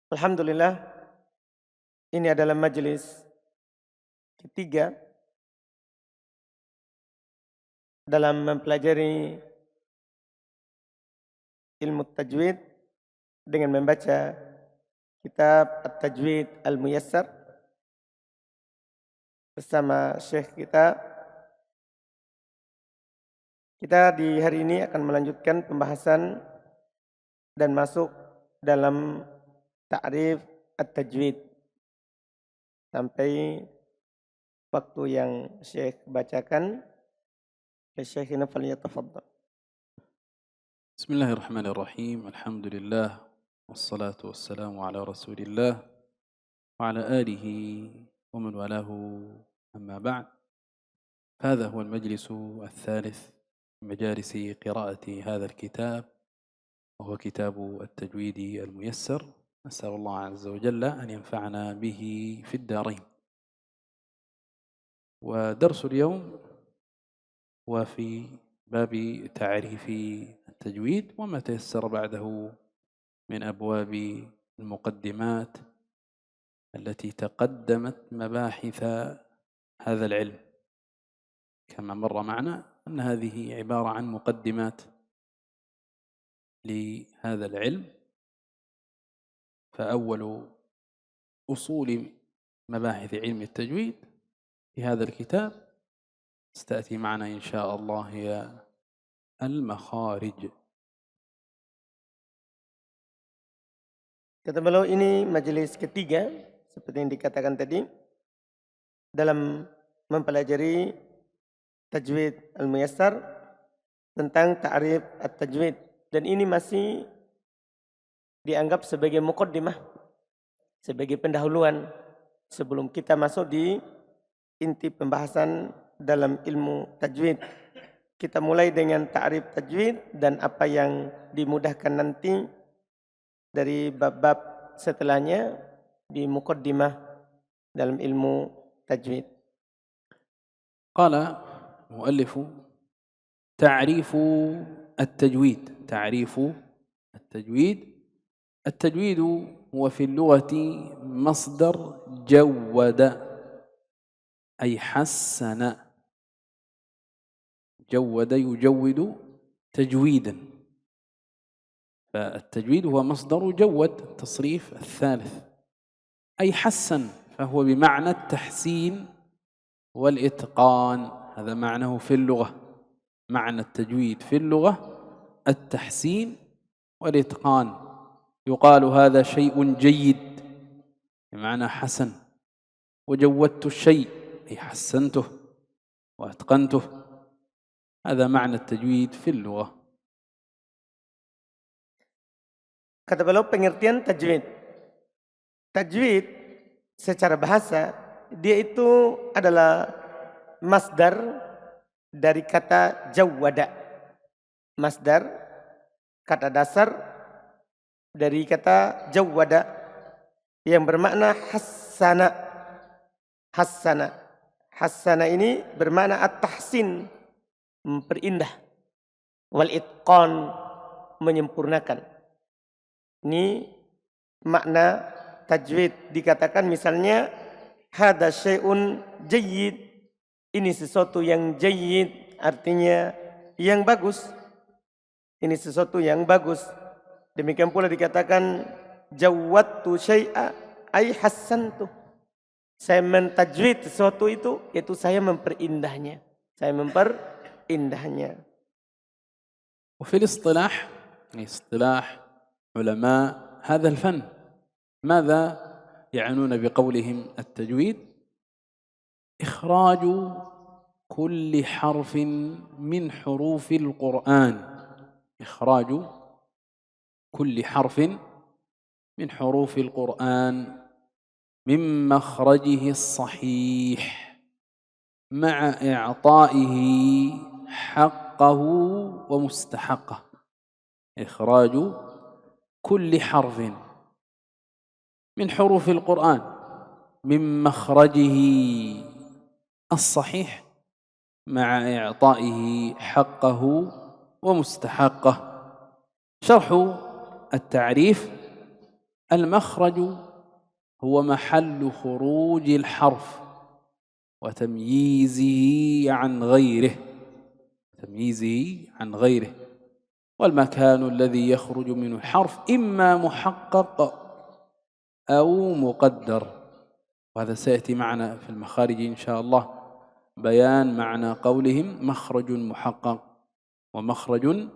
Alhamdulillah, ini adalah majelis ketiga dalam mempelajari ilmu tajwid dengan membaca kitab At-Tajwid Al-Muyassar bersama Syekh kita. Kita di hari ini akan melanjutkan pembahasan dan masuk dalam ta'rif At-Tajwid sampai waktu yang Syekh bacakan. Syekhina falyatafaddal. بسم الله الرحمن الرحيم. الحمد لله والصلاة والسلام على رسول الله وعلى آله ومن والاه. أما بعد، هذا هو المجلس الثالث من مجالس قراءة هذا الكتاب، وهو كتاب التجويد الميسر. نسأل الله عز وجل أن ينفعنا به في الدارين. ودرس اليوم وفي باب تعريف التجويد وما تيسر بعده من أبواب المقدمات التي تقدمت مباحث هذا العلم. كما مر معنا أن هذه عبارة عن مقدمات لهذا العلم، فأول أصول مباحث علم التجويد في هذا الكتاب ستأتي معنا إن شاء الله هي المخارج. Kata beliau, ini majelis ketiga seperti yang dikatakan tadi dalam mempelajari Tajwid Al-Muyassar tentang ta'rif At-Tajwid, dan ini masih dianggap sebagai muqaddimah, sebagai pendahuluan sebelum kita masuk di inti pembahasan dalam ilmu tajwid. Kita mulai dengan ta'rif tajwid dan apa yang dimudahkan nanti dari bab-bab setelahnya di muqaddimah dalam ilmu tajwid. قال المؤلف: تعريف التجويد. تعريف التجويد: التجويد هو في اللغة مصدر جود، أي حسن. جود يجود تجويدا، فالتجويد هو مصدر جود، التصريف الثالث، أي حسن، فهو بمعنى التحسين والإتقان. هذا معناه في اللغة. معنى التجويد في اللغة التحسين والإتقان. يقال هذا شيء جيد بمعنى حسن، وجودت الشيء أي حسنته وأتقنته. هذا معنى التجويد في اللغة. Kata beliau pengertian tajwid. Tajwid secara bahasa dia itu adalah masdar dari kata jawwada. Masdar, kata dasar dari kata jawwada yang bermakna hassana. Hassana. Hassana ini bermakna at-tahsin, memperindah. Wal itqan, menyempurnakan. Ini makna tajwid. Dikatakan misalnya hada syai'un jayyid, ini sesuatu yang jayyid, artinya yang bagus. Ini sesuatu yang bagus. Demikian pula dikatakan jawwadtu syai'a ay hassantu, saya mentajwid sesuatu itu, yaitu saya memperindahnya. Saya memperindahnya. وفي الاصطلاح، اصطلاح علماء هذا الفن، ماذا يعنون بقولهم التجويد؟ إخراج كل حرف من حروف القرآن. إخراج كل حرف من حروف القرآن من مخرجه الصحيح مع إعطائه حقه ومستحقه. إخراج كل حرف من حروف القرآن من مخرجه الصحيح مع إعطائه حقه ومستحقه. شرح التعريف المخرج هو محل خروج الحرف وتمييزه عن غيره، والمكان الذي يخرج منه الحرف إما محقق أو مقدر. وهذا سيأتي معنا في المخارج إن شاء الله بيان معنى قولهم مخرج محقق ومخرج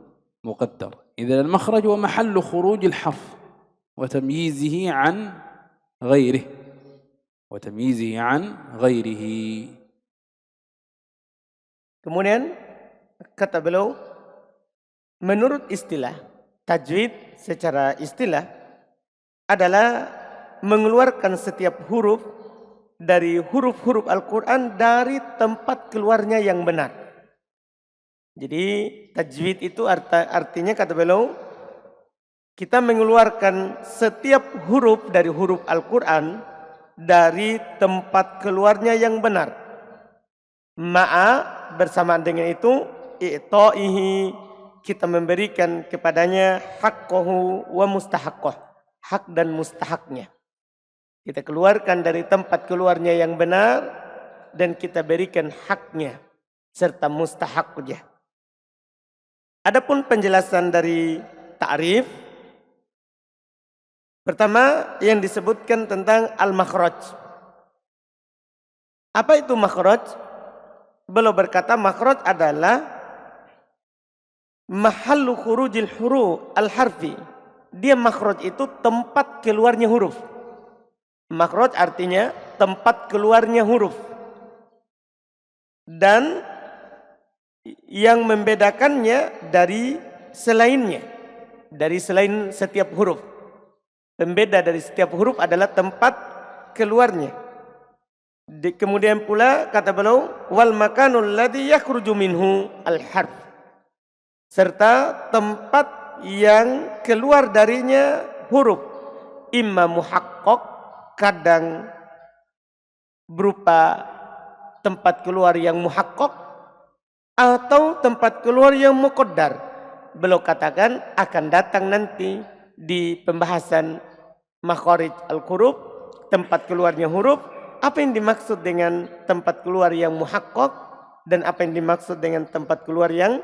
مقدر. إذا المخرج هو محل خروج الحرف وتمييزه عن غيره Kemudian kata beliau, menurut istilah tajwid secara istilah adalah mengeluarkan setiap huruf dari huruf-huruf Al-Quran dari tempat keluarnya yang benar. Jadi tajwid itu artinya kata beliau, kita mengeluarkan setiap huruf dari huruf Al-Quran dari tempat keluarnya yang benar. Ma'a bersamaan dengan itu i'ta'ihi, kita memberikan kepadanya haqqahu wa mustahaqqah, hak dan mustahaknya. Kita keluarkan dari tempat keluarnya yang benar dan kita berikan haknya serta mustahaknya. Adapun penjelasan dari ta'rif, pertama yang disebutkan tentang al-makhraj. Apa itu makhraj? Beliau berkata makhraj adalah mahallu khurujil huruf al-harfi. Dia makhraj itu tempat keluarnya huruf. Makhraj artinya tempat keluarnya huruf. Dan yang membedakannya dari selainnya, dari selain setiap huruf. Pembeda dari setiap huruf adalah tempat keluarnya. Kemudian pula kata beliau wal makanul ladzi yakhruju minhu al-harf, serta tempat yang keluar darinya huruf, imma muhaqqaq, kadang berupa tempat keluar yang muhaqqaq atau tempat keluar yang muqaddar. Beliau katakan akan datang nanti di pembahasan makharij al-huruf, tempat keluarnya huruf, apa yang dimaksud dengan tempat keluar yang muhaqqaq dan apa yang dimaksud dengan tempat keluar yang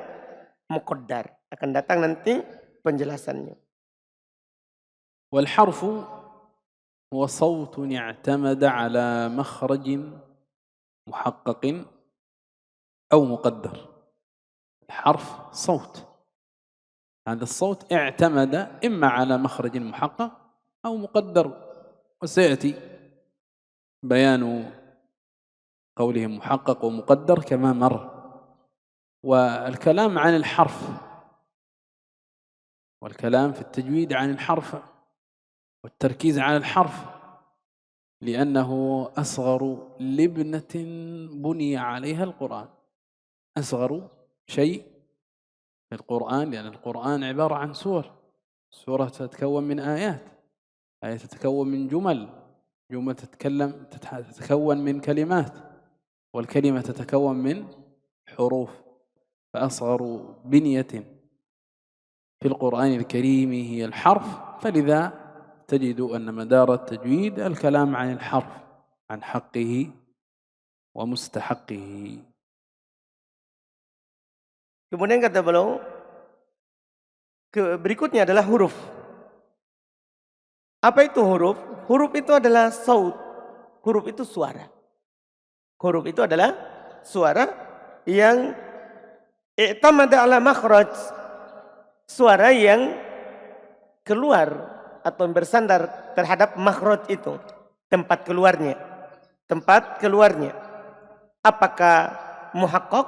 muqaddar. Akan datang nanti penjelasannya. Wal harfu huwa sawtun i'tamada ala makhrajin muhaqqaqin aw muqaddar. الحرف صوت، هذا الصوت اعتمد إما على مخرج محقق أو مقدر، وسيأتي بيان قولهم محقق ومقدر كما مر. والكلام عن الحرف والكلام في التجويد عن الحرف والتركيز على الحرف لأنه أصغر لبنة بني عليها القرآن، أصغر شيء في القرآن، لأن القرآن عبارة عن سورة تتكون من آيات، آية تتكون من جمل تتكون من كلمات، والكلمة تتكون من حروف. فأصغر بنية في القرآن الكريم هي الحرف، فلذا تجد أن مدار التجويد الكلام عن الحرف، عن حقه ومستحقه. Kemudian kata beliau, berikutnya adalah huruf. Apa itu huruf? Huruf itu adalah saut. Huruf itu suara. Huruf itu adalah suara yang i'tamada ala makhraj, suara yang keluar atau bersandar terhadap makhraj itu, tempat keluarnya. Apakah muhaqqaq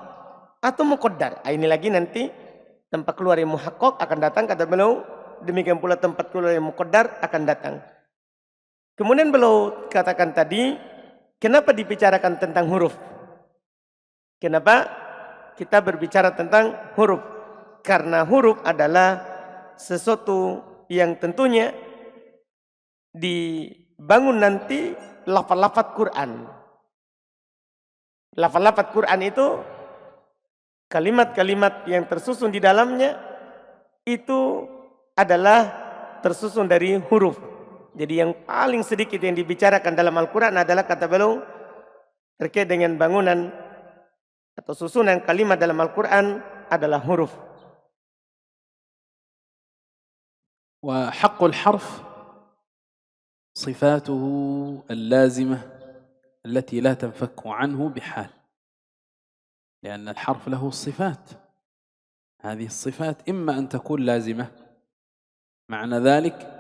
atau muqaddar? Ini lagi nanti tempat keluar yang muhaqqaq akan datang kata beliau, demikian pula tempat keluar yang muqaddar akan datang. Kemudian beliau katakan tadi, kenapa dibicarakan tentang huruf? Kenapa kita berbicara tentang huruf? Karena huruf adalah sesuatu yang tentunya dibangun nanti lafaz-lafaz Quran. Lafaz-lafaz Quran itu kalimat-kalimat yang tersusun di dalamnya itu adalah tersusun dari huruf. Jadi yang paling sedikit yang dibicarakan dalam Al-Quran adalah kata beliau terkait dengan bangunan atau susunan kalimat dalam Al-Quran adalah huruf. وحق الحرف صفاته اللازمة التي لا تنفك عنه بحال، لأن الحرف له صفات، هذه الصفات إما أن تكون لازمة، معنى ذلك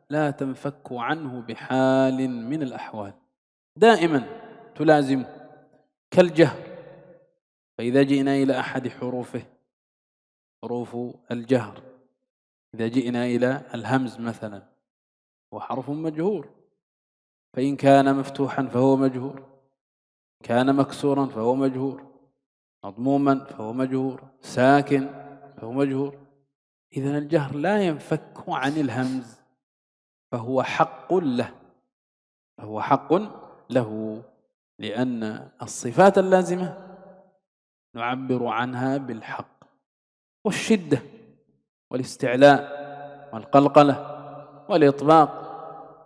لا تنفك عنه بحال من الأحوال، دائما تلازم، كالجهر. فإذا جئنا إلى أحد حروفه، حروف الجهر، إذا جئنا إلى الهمز مثلا هو حرف مجهور، فإن كان مفتوحا فهو مجهور، كان مكسورا فهو مجهور، مضموما فهو مجهور، ساكن فهو مجهور. إذن الجهر لا ينفك عن الهمز، فهو حق له، فهو حق له، لأن الصفات اللازمة نعبر عنها بالحق والشدة والاستعلاء والقلقلة والإطباق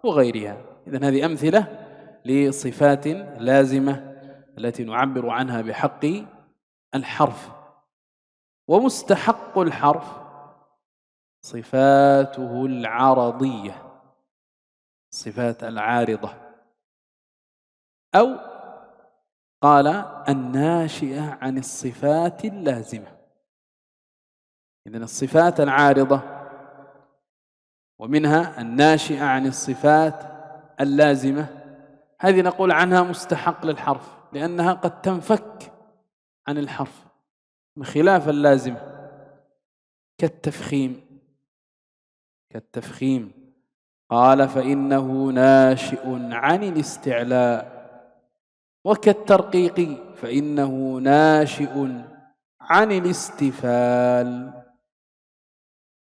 وغيرها. إذن هذه أمثلة لصفات لازمة التي نعبر عنها بحق الحرف. ومستحق الحرف صفاته العرضية، صفات العارضة، أو قال الناشئة عن الصفات اللازمة. إذن الصفات العارضة ومنها الناشئة عن الصفات اللازمة، هذه نقول عنها مستحق للحرف، لأنها قد تنفك عن الحرف، بخلاف اللازمة كالتفخيم قال فإنه ناشئ عن الاستعلاء، وكالترقيق فإنه ناشئ عن الاستفال.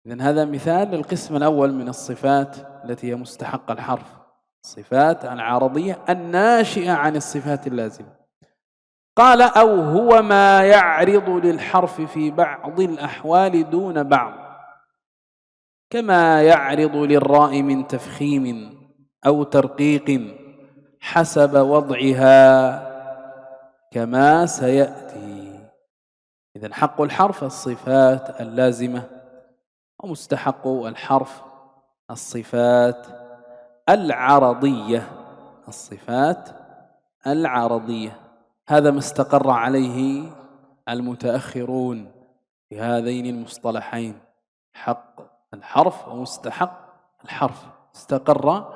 إذن هذا مثال للقسم الأول من الصفات التي هي مستحق الحرف، الصفات العرضية الناشئة عن الصفات اللازمة. قال أو هو ما يعرض للحرف في بعض الأحوال دون بعض، كما يعرض للراء من تفخيم أو ترقيق حسب وضعها كما سيأتي. إذن حق الحرف الصفات اللازمة، ومستحق الحرف الصفات العرضية، الصفات العرضية. هذا ما استقر عليه المتأخرون في هذين المصطلحين، حق الحرف ومستحق الحرف. استقر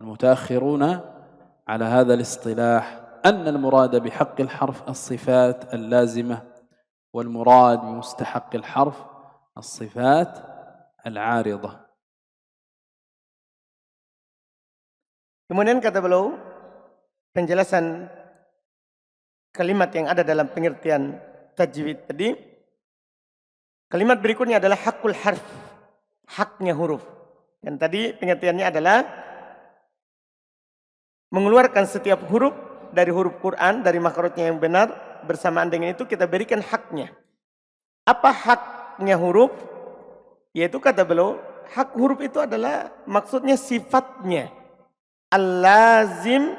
المتأخرون على هذا الاصطلاح أن المراد بحق الحرف الصفات اللازمة، والمراد بمستحق الحرف الصفات العارضة. Kemudian kata beliau, penjelasan kalimat yang ada dalam pengertian tajwid tadi, kalimat berikutnya adalah hakul harf, haknya huruf. Dan tadi pengertiannya adalah mengeluarkan setiap huruf dari huruf Quran, dari makhrajnya yang benar, bersamaan dengan itu kita berikan haknya. Apa haknya huruf? Yaitu kata beliau, hak huruf itu adalah maksudnya sifatnya. Al-lazim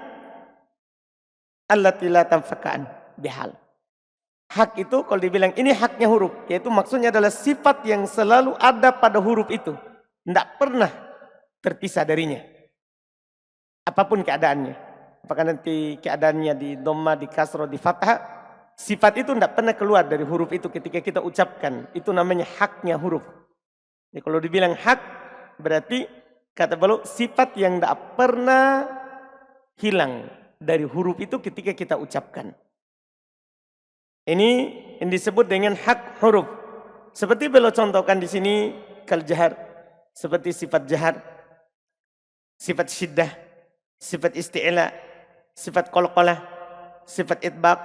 allati la tanfakan bihal. Hak itu kalau dibilang ini haknya huruf, yaitu maksudnya adalah sifat yang selalu ada pada huruf itu, tidak pernah terpisah darinya. Apapun keadaannya, apakah nanti keadaannya di dhamma, di kasroh, di fathah, sifat itu tidak pernah keluar dari huruf itu ketika kita ucapkan. Itu namanya haknya huruf. Jadi kalau dibilang hak, berarti kata beliau sifat yang tidak pernah hilang dari huruf itu ketika kita ucapkan. Ini yang disebut dengan hak huruf. Seperti beliau contohkan di sini kal jahar, seperti sifat jahar, sifat syiddah, sifat isti'la, sifat qalqalah, sifat itbaq,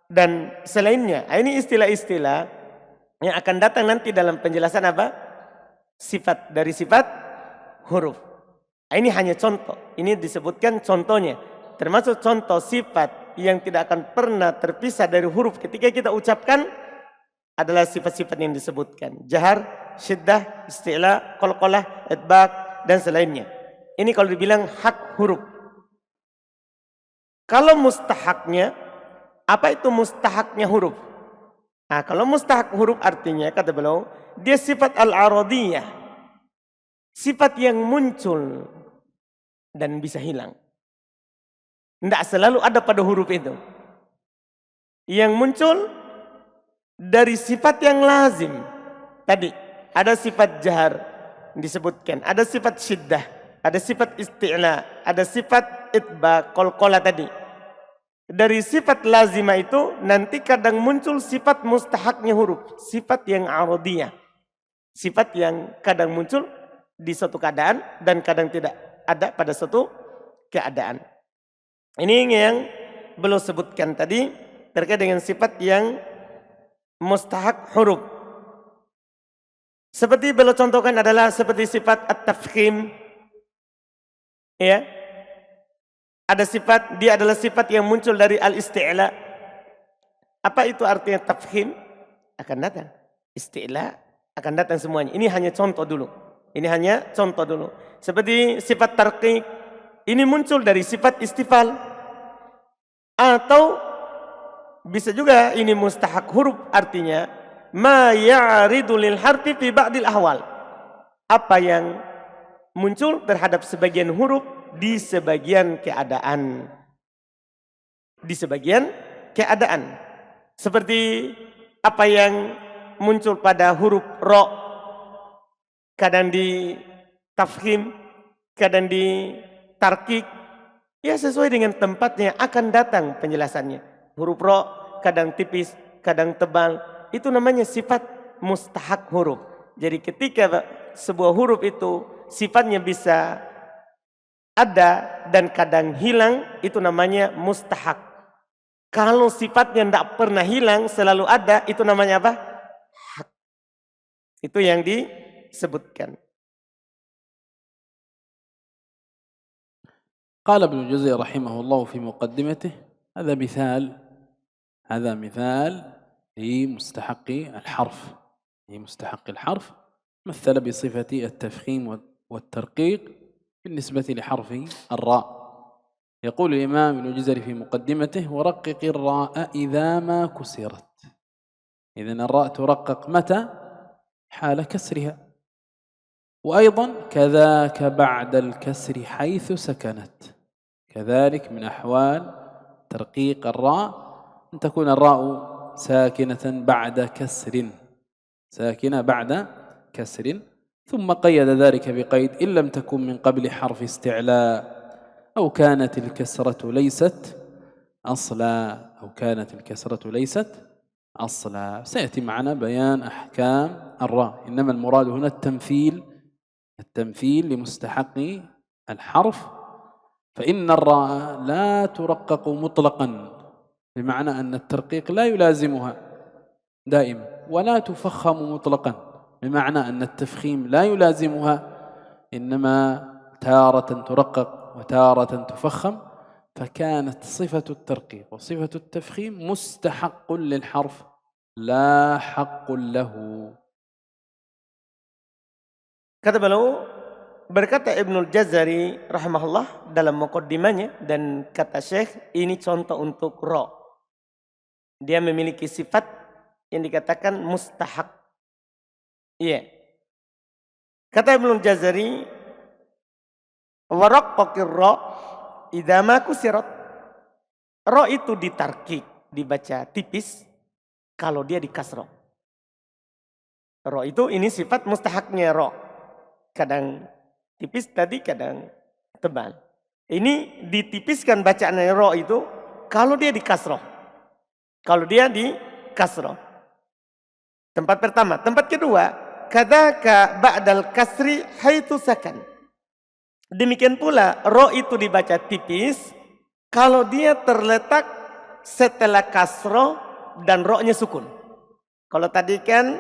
dan selainnya. Ini istilah-istilah yang akan datang nanti dalam penjelasan apa? Sifat dari sifat huruf. Ini hanya contoh. Ini disebutkan contohnya. Termasuk contoh sifat yang tidak akan pernah terpisah dari huruf ketika kita ucapkan adalah sifat-sifat yang disebutkan. Jahar, syiddah, isti'la, qalqalah, itbaq, dan selainnya. Ini kalau dibilang hak huruf. Kalau mustahaknya, apa itu mustahaknya huruf? Nah, kalau mustahak huruf artinya, kata beliau, dia sifat al-aradiyah. Sifat yang muncul dan bisa hilang. Tidak selalu ada pada huruf itu. Yang muncul dari sifat yang lazim. Tadi, ada sifat jahar disebutkan. Ada sifat syiddah. Ada sifat isti'la. Ada sifat itba, qalqalah tadi. Dari sifat lazimah itu nanti kadang muncul sifat mustahaknya huruf. Sifat yang aradiyah. Sifat yang kadang muncul di suatu keadaan dan kadang tidak ada pada suatu keadaan. Ini yang belum sebutkan tadi terkait dengan sifat yang mustahak huruf. Seperti belum contohkan adalah seperti sifat at-tafkhim. Ya. Ada sifat, dia adalah sifat yang muncul dari al-isti'la. Apa itu artinya tafkhim? Akan datang. Isti'la akan datang semuanya. Ini hanya contoh dulu. Ini hanya contoh dulu. Seperti sifat tarqiq. Ini muncul dari sifat istifal. Atau bisa juga ini mustahak huruf artinya ma ya'ridu lil harfi fi ba'dil ahwal. Apa yang muncul terhadap sebagian huruf di sebagian keadaan. Di sebagian keadaan. Seperti apa yang muncul pada huruf ro, kadang di tafkhim, kadang di tarkik. Ya sesuai dengan tempatnya akan datang penjelasannya. Huruf ro kadang tipis, kadang tebal. Itu namanya sifat mustahak huruf. Jadi ketika sebuah huruf itu sifatnya bisa ada dan kadang hilang, itu namanya mustahak. Kalau sifatnya tidak pernah hilang, selalu ada, itu namanya apa? Hak. Itu yang disebutkan. قال ابن الجوزي رحمه الله في مقدمته هذا مثال لمستحق الحرف. لمستحق الحرف مثل بصفة التفخيم والترقيق بالنسبة لحرف الراء. يقول الإمام ابن الجزري في مقدمته: ورقق الراء إذا ما كسرت. إذن الراء ترقق متى؟ حال كسرها. وأيضا كذاك بعد الكسر حيث سكنت. كذلك من أحوال ترقيق الراء أن تكون الراء ساكنة بعد كسر. ساكنة بعد كسر. ثم قيد ذلك بقيد إن لم تكن من قبل حرف استعلاء أو كانت الكسرة ليست أصلا. أو كانت الكسرة ليست أصلا. سيأتي معنا بيان أحكام الراء. إنما المراد هنا التمثيل لمستحق الحرف. فإن الراء لا ترقق مطلقا، بمعنى أن الترقيق لا يلازمها دائما، ولا تفخم مطلقا، بمعنى أن التفخيم لا يلازمها، إنما تارة ترقق وتارة تفخم. فكانت صفة الترقيق وصفة التفخيم مستحق للحرف لا حق له. Kata beliau, berkata Ibnul Jazari rahimahullah dalam muqaddimahnya, dan kata Syekh ini contoh untuk ro. Dia memiliki sifat yang dikatakan mustahak. Iya. Kata Ibnul Jazari, waraqqaqir ro idza ma kusirat. Ro itu ditarkik, dibaca tipis kalau dia dikasroh. Ro itu ini sifat mustahaknya ro. Kadang tipis tadi, kadang tebal. Ini ditipiskan bacaannya ro itu kalau dia di kasroh. Kalau dia di kasroh. Tempat pertama. Tempat kedua, kadzaka ba'dal kasri haitsu sakan. Demikian pula ro itu dibaca tipis kalau dia terletak setelah kasroh dan ro-nya sukun. Kalau tadi kan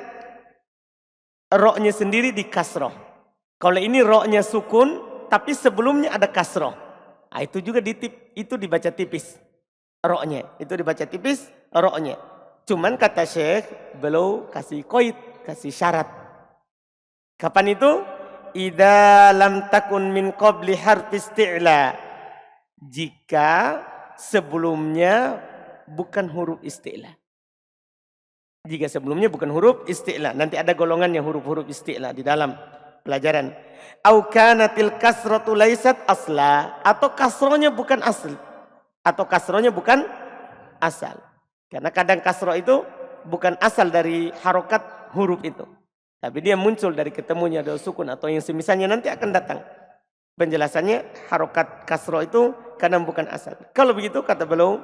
ro-nya sendiri di kasroh. Kalau ini ro-nya sukun, tapi sebelumnya ada kasroh. Nah, itu juga itu dibaca tipis. Ro-nya, itu dibaca tipis, ro-nya. Cuman kata Syekh, beliau kasih koid, kasih syarat. Kapan itu? idza lam takun min qabli harf isti'la, jika sebelumnya bukan huruf isti'la. Jika sebelumnya bukan huruf isti'la. Nanti ada golongannya huruf-huruf isti'la di dalam pelajaran. Au kanatil kasratu laysat asla, atau kasrohnya bukan asal. Atau kasrohnya bukan asal. Karena kadang kasroh itu bukan asal dari harokat huruf itu. Tapi dia muncul dari ketemunya ada sukun atau yang semisalnya, nanti akan datang penjelasannya. Harokat kasroh itu kadang bukan asal. Kalau begitu kata beliau,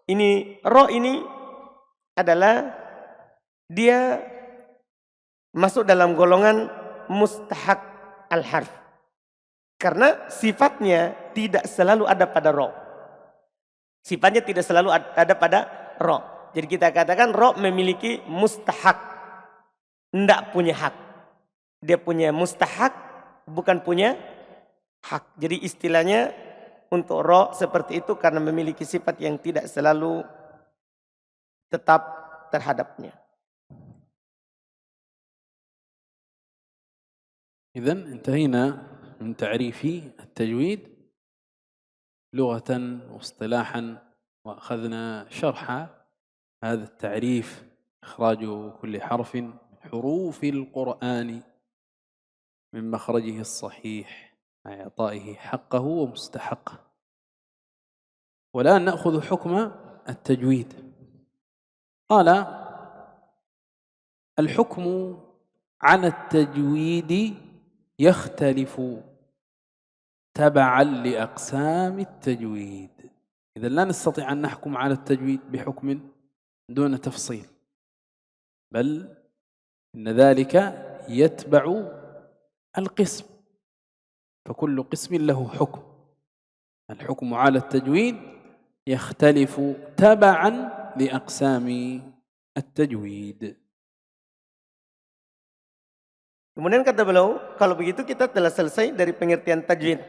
ini ro ini adalah dia masuk dalam golongan mustahak al-harf. Karena sifatnya tidak selalu ada pada ro. Sifatnya tidak selalu ada pada ro. Jadi kita katakan ro memiliki mustahak, tidak punya hak. Dia punya mustahak, bukan punya hak. Jadi istilahnya untuk ro seperti itu karena memiliki sifat yang tidak selalu tetap terhadapnya. إذن انتهينا من تعريف التجويد لغة واصطلاحا، وأخذنا شرح هذا التعريف، إخراج كل حرف من حروف القرآن من مخرجه الصحيح مع إعطائه حقه ومستحقه. والآن نأخذ حكم التجويد. قال الحكم على التجويد يختلف تبعا لأقسام التجويد. إذا لا نستطيع أن نحكم على التجويد بحكم دون تفصيل، بل إن ذلك يتبع القسم، فكل قسم له حكم. الحكم على التجويد يختلف تبعا لأقسام التجويد. Kemudian kata beliau, kalau begitu kita telah selesai dari pengertian tajwid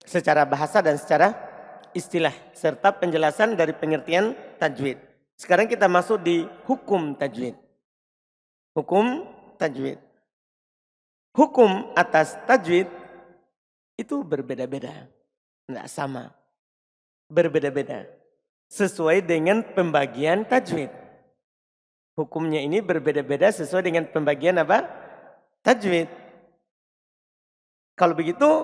secara bahasa dan secara istilah, serta penjelasan dari pengertian tajwid. Sekarang kita masuk di hukum tajwid. Hukum tajwid. Hukum atas tajwid itu berbeda-beda, tidak sama. Berbeda-beda sesuai dengan pembagian tajwid. Hukumnya ini berbeda-beda sesuai dengan pembagian apa? Tajwid. Kalau begitu,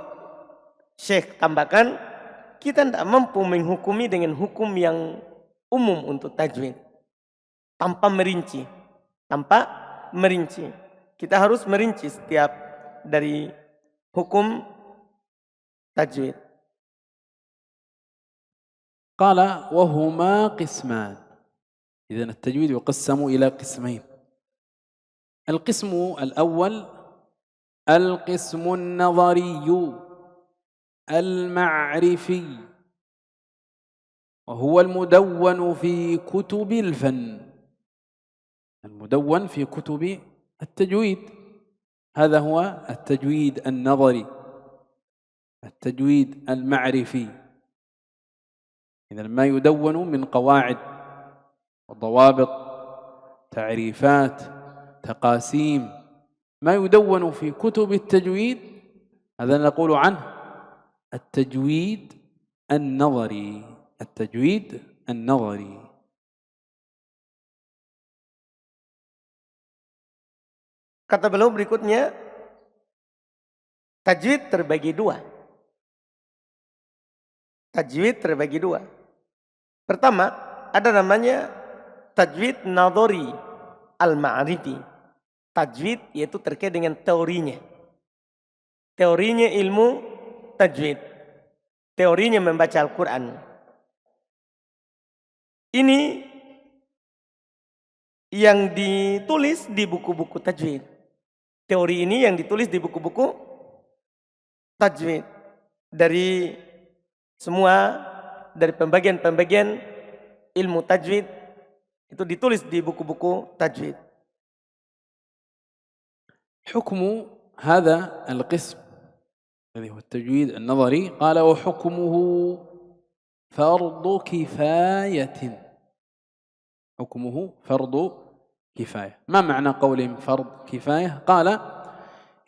Syekh tambahkan, kita tidak mampu menghukumi dengan hukum yang umum untuk tajwid. Tanpa merinci. Tanpa merinci. Kita harus merinci setiap dari hukum tajwid. قال وهما قسمان. إذن التجويد يقسم إلى قسمين. القسم الأول القسم النظري المعرفي، وهو المدون في كتب الفن، المدون في كتب التجويد. هذا هو التجويد النظري، التجويد المعرفي. إذن ما يدون من قواعد وضوابط، تعريفات، تقاسيم، ما يدون في كتب التجويد، هذا نقول عنه التجويد النظري. التجويد النظري. Kata beliau berikutnya, tajwid terbagi dua. Tajwid terbagi dua. Pertama, ada namanya tajwid nadhari al-ma'rifi. Tajwid yaitu terkait dengan teorinya. Teorinya ilmu tajwid. Teorinya membaca Al-Quran. Ini yang ditulis di buku-buku tajwid. Teori ini yang ditulis di buku-buku tajwid. Dari semua, dari pembagian-pembagian ilmu tajwid, itu ditulis di buku-buku tajwid. حكم هذا القسم الذي هو التجويد النظري، قال وحكمه فرض كفاية. حكمه فرض كفاية. ما معنى قولهم فرض كفاية؟ قال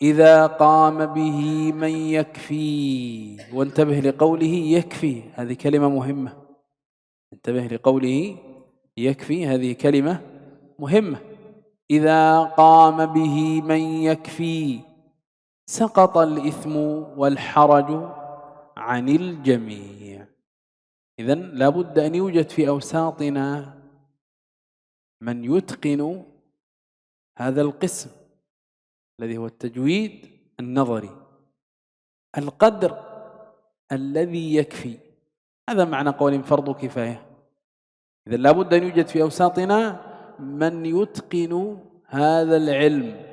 إذا قام به من يكفي. وانتبه لقوله يكفي، هذه كلمة مهمة. انتبه لقوله يكفي، هذه كلمة مهمة. إذا قام به من يكفي سقط الإثم والحرج عن الجميع. إذن لا بد أن يوجد في أوساطنا من يتقن هذا القسم الذي هو التجويد النظري، القدر الذي يكفي. هذا معنى قول فرض كفاية. إذن لا بد أن يوجد في أوساطنا من يتقن هذا العلم،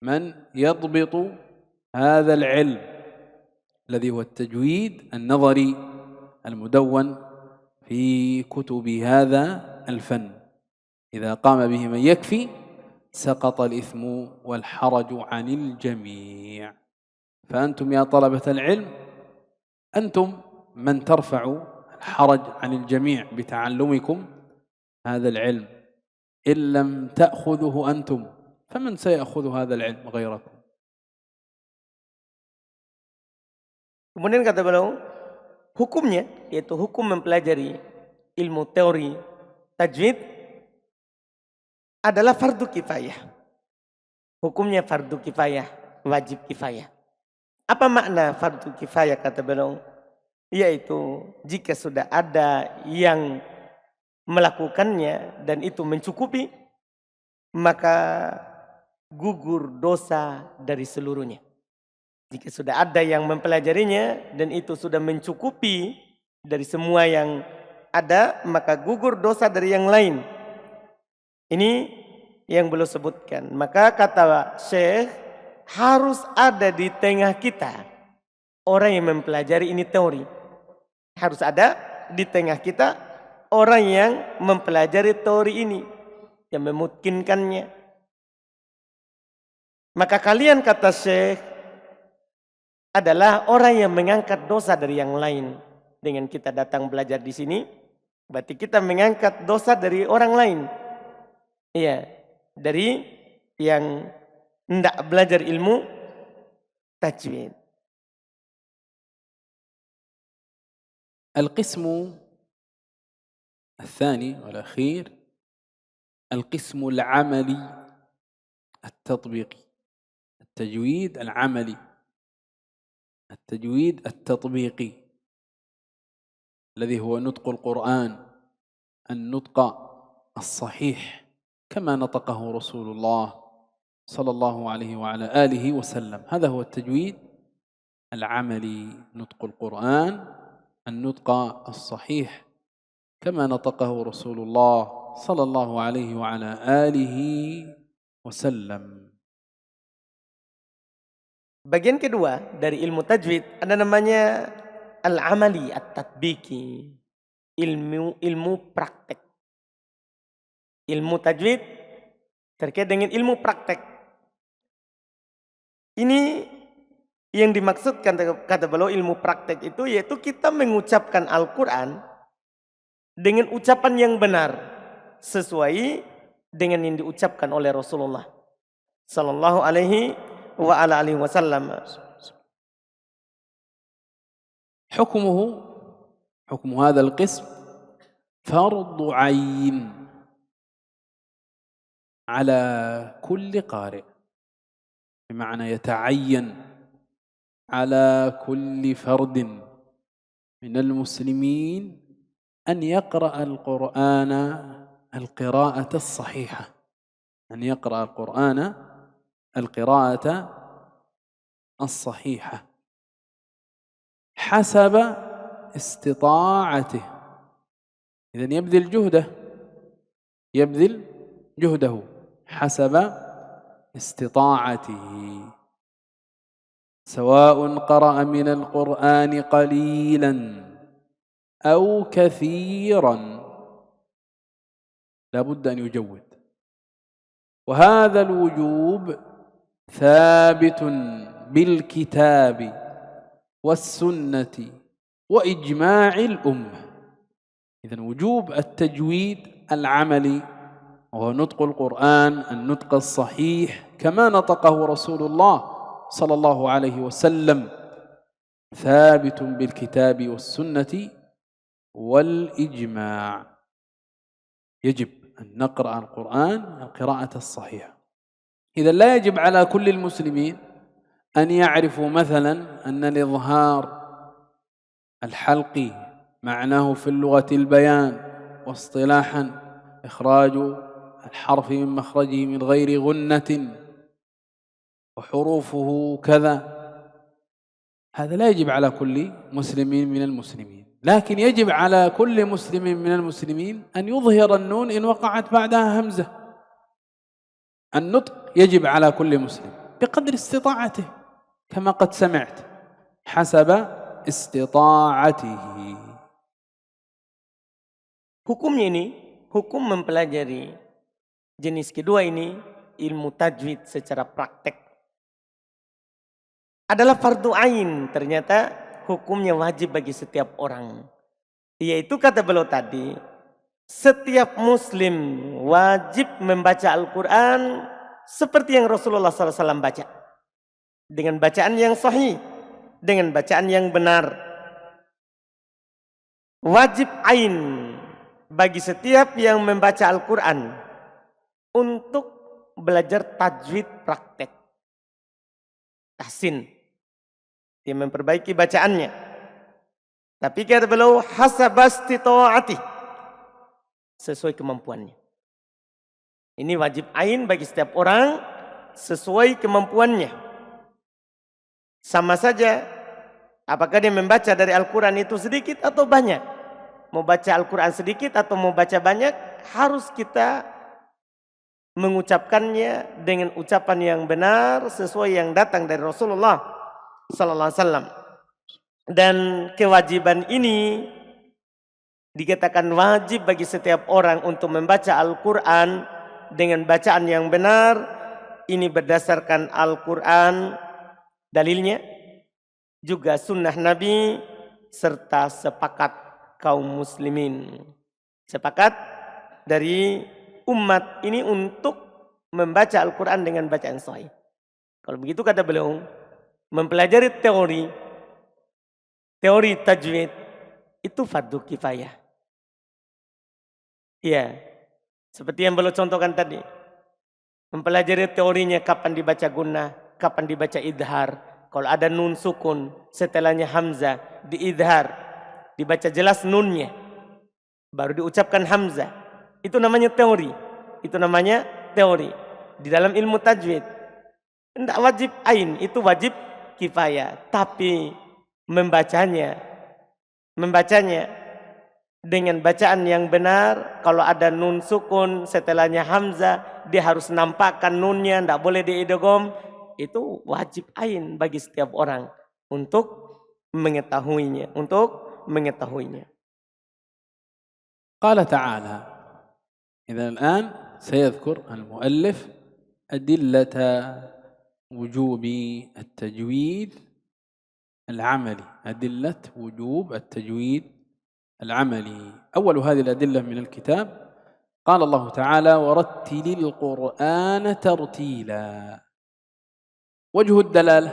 من يضبط هذا العلم الذي هو التجويد النظري المدون في كتب هذا الفن. إذا قام به من يكفي سقط الإثم والحرج عن الجميع. فأنتم يا طلبة العلم أنتم من ترفع الحرج عن الجميع بتعلمكم هذا العلم. إن لم تأخذه أنتم فمن سيأخذ هذا العلم غيركم؟ Kemudian kata beliau, hukumnya yaitu hukum mempelajari ilmu teori tajwid adalah fardu kifayah. Hukumnya fardu kifayah, wajib kifayah. Apa makna fardu kifayah kata beliau? Yaitu jika sudah ada yang melakukannya dan itu mencukupi, maka gugur dosa dari seluruhnya. Jika sudah ada yang mempelajarinya dan itu sudah mencukupi dari semua yang ada, maka gugur dosa dari yang lain. Ini yang belum sebutkan. Maka kata Syekh, harus ada di tengah kita orang yang mempelajari ini teori. Harus ada di tengah kita orang yang mempelajari teori ini, yang memungkinkannya. Maka kalian kata Syekh adalah orang yang mengangkat dosa dari yang lain. Dengan kita datang belajar di sini, berarti kita mengangkat dosa dari orang lain. Iya, dari yang hendak belajar ilmu tajwid. القسم الثاني والأخير القسم العملي التطبيقي. التجويد العملي، التجويد التطبيقي الذي هو نطق القرآن النطق الصحيح كما نطقه رسول الله صلى الله عليه وعلى آله وسلم. هذا هو التجويد العملي، نطق القرآن النطق الصحيح كما نطقه رسول الله صلى الله عليه وعلى آله وسلم. Bagian kedua dari ilmu tajwid ada namanya al-amali at-tatbiki, ilmu praktek. Ilmu tajwid terkait dengan ilmu praktek. Ini yang dimaksudkan kata beliau ilmu praktek itu yaitu kita mengucapkan Al-Quran dengan ucapan yang benar sesuai dengan yang diucapkan oleh Rasulullah sallallahu alaihi wa ala alihi wasallam. حكم هذا القسم فرض عين على كل قارئ، بمعنى يتعين على كل فرد من المسلمين أن يقرأ القرآن القراءة الصحيحة، أن يقرأ القرآن القراءة الصحيحة حسب استطاعته. إذن يبذل جهده حسب استطاعته، سواء قرأ من القرآن قليلا أو كثيرا لا بد أن يجود. وهذا الوجوب ثابت بالكتاب والسنة وإجماع الأمة. إذن وجوب التجويد العملي وهو نطق القرآن النطق الصحيح كما نطقه رسول الله صلى الله عليه وسلم، ثابت بالكتاب والسنة والإجماع. يجب أن نقرأ القرآن القراءة الصحيحة. إذا لا يجب على كل المسلمين أن يعرفوا مثلا أن الإظهار الحلقي معناه في اللغة البيان، واصطلاحا إخراج الحرف من مخرجه من غير غنة وحروفه كذا. هذا لا يجب على كل مسلم من المسلمين، لكن يجب على كل مسلم من المسلمين أن يظهر النون إن وقعت بعدها همزة. النطق يجب على كل مسلم بقدر استطاعته كما قد سمعت، حسب استطاعته. Hukumnya ini, hukum mempelajari jenis kedua ini, ilmu tajwid secara praktek, adalah fardu ain. Ternyata hukumnya wajib bagi setiap orang. Yaitu kata beliau tadi, setiap muslim wajib membaca Al-Quran seperti yang Rasulullah SAW baca. Dengan bacaan yang sahih, dengan bacaan yang benar. Wajib ain bagi setiap yang membaca Al-Quran untuk belajar tajwid praktek. Tahsin, dia memperbaiki bacaannya. Tapi kata beliau, hasabastita'ati, sesuai kemampuannya. Ini wajib ain bagi setiap orang sesuai kemampuannya. Sama saja apakah dia membaca dari Al-Quran itu sedikit atau banyak. Mau baca Al-Quran sedikit atau mau baca banyak, harus kita mengucapkannya dengan ucapan yang benar sesuai yang datang dari Rasulullah Sallallahu Alaihi Wasallam. Dan kewajiban ini dikatakan wajib bagi setiap orang untuk membaca Al-Quran dengan bacaan yang benar. Ini berdasarkan Al-Quran, dalilnya juga sunnah Nabi, serta sepakat kaum muslimin. Sepakat dari umat ini untuk membaca Al-Quran dengan bacaan sahih. Kalau begitu kata beliau, mempelajari teori tajwid itu fardu kifayah. Iya, seperti yang beliau contohkan tadi. Mempelajari teorinya kapan dibaca gunnah, kapan dibaca idhar. Kalau ada nun sukun, setelahnya hamzah, diidhar. Dibaca jelas nunnya, baru diucapkan hamzah. Itu namanya teori. Itu namanya teori. Di dalam ilmu tajwid. Tidak wajib ain, itu wajib kifayah. Tapi membacanya dengan bacaan yang benar. Kalau ada nun sukun, setelahnya hamzah, dia harus nampakkan nunnya, tidak boleh diidgham. Itu wajib ain bagi setiap orang untuk mengetahuinya. قال تعالى: إذا الآن سيذكر المؤلف أدلة وجوب التجويد العملي. أدلة وجوب التجويد العملي. أول هذه الأدلة من الكتاب قال الله تعالى: ورتل القرآن ترتيلا. وجه الدلالة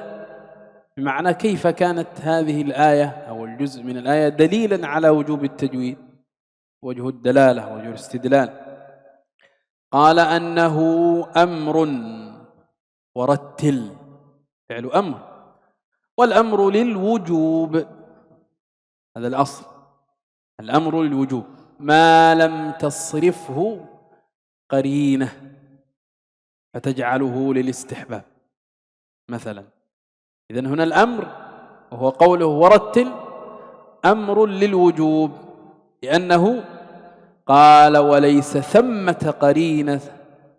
بمعنى كيف كانت هذه الآية أو الجزء من الآية دليلا على وجوب التجويد. وجه الدلالة وجه الاستدلال قال أنه أمر، ورتل فعل أمر، والأمر للوجوب، هذا الأصل، الأمر للوجوب ما لم تصرفه قرينة فتجعله للاستحباب مثلا. إذن هنا الأمر وهو قوله ورتل أمر للوجوب، لأنه قال وليس ثمة قرينة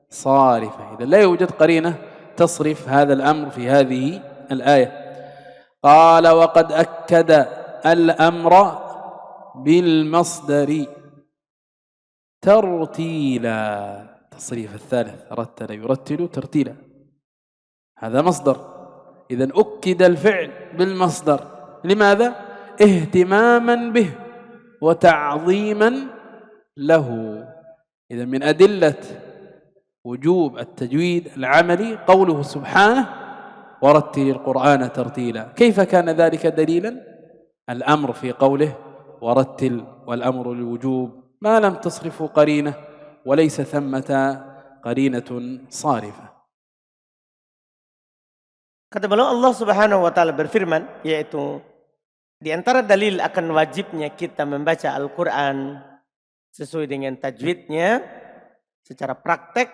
صارفة. إذن لا يوجد قرينة تصرف هذا الأمر في هذه الآية. قال وقد أكد الأمر بالمصدر ترتيلا. تصريف الثالث، رتل يرتل ترتيلا، هذا مصدر. إذن أكد الفعل بالمصدر. لماذا؟ اهتماما به وتعظيما له. إذن من أدلة وجوب التجويد العملي قوله سبحانه ورتل القرآن ترتيلا. كيف كان ذلك دليلا؟ الأمر في قوله ورتل والأمر للوجوب ما لم تصرفه قرينة وليس ثمة قرينة صارفة. Kata beliau Allah Subhanahu wa taala berfirman, yaitu di antara dalil akan wajibnya kita membaca Al-Qur'an sesuai dengan tajwidnya secara praktek